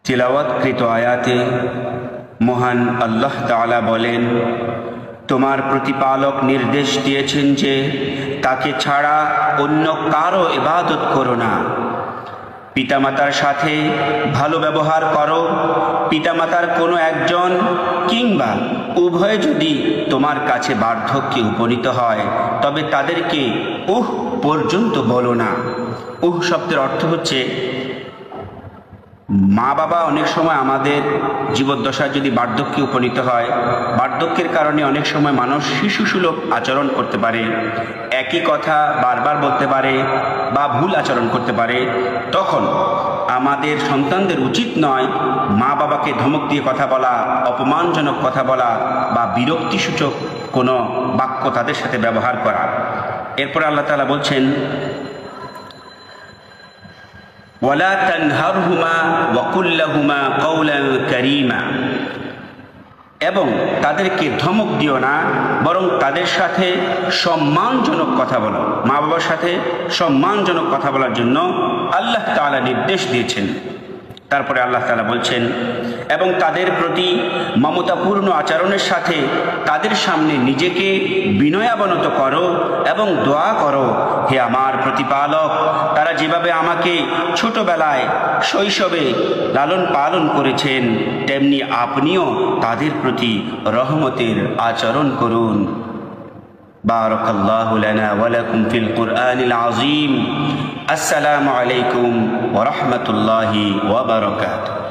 তিলাওয়াতকৃত আয়াতে মহান আল্লাহ তাআলা বলেন, তোমার প্রতিপালক নির্দেশ দিয়েছেন যে তাকে ছাড়া অন্য কারো ইবাদত করো না। পিতামাতার সাথে ভালো ব্যবহার করো। পিতামাতার কোনো একজন কিংবা উভয় যদি তোমার কাছে বার্ধক্যে উপনীত হয় তবে তাদেরকে উহ পর্যন্ত বলো না। উহ শব্দের অর্থ হচ্ছে মা বাবা অনেক সময় আমাদের জীবদ্দশায় যদি বার্ধক্যে উপনীত হয়, বার্ধক্যের কারণে অনেক সময় মানুষ শিশুসুলভ আচরণ করতে পারে, একই কথা বারবার বলতে পারে বা ভুল আচরণ করতে পারে। তখন আমাদের সন্তানদের উচিত নয় মা বাবাকে ধমক দিয়ে কথা বলা, অপমানজনক কথা বলা বা বিরক্তিসূচক কোনো বাক্য তাদের সাথে ব্যবহার করা। এরপরে আল্লাহ তাআলা বলছেন, ওয়ালা তানহারহুমা ওয়া কুল লাহুমা কাওলান কারীমা, এবং তাদেরকে ধমক দিও না, বরং তাদের সাথে সম্মানজনক কথা বলো। মা বাবার সাথে সম্মানজনক কথা বলার জন্য আল্লাহ তাআলা নির্দেশ দিয়েছেন। তারপরে আল্লাহ তাআলা বলছেন, এবং তাদের প্রতি মমতাপূর্ণ আচরণের সাথে তাদের সামনে নিজেকে বিনয়াবনত করো এবং দোয়া করো, হে আমার প্রতিপালক, তারা যেভাবে আমাকে ছোটবেলায় শৈশবে লালন পালন করেছেন তেমনি আপনিও তাদের প্রতি রহমতের আচরণ করুন। বারাকাল্লাহু লানা ওয়া লাকুম ফিল কুরআনিল আযীম। আসসালামু আলাইকুম ওয়া রাহমাতুল্লাহি ওয়া বারাকাতুহু।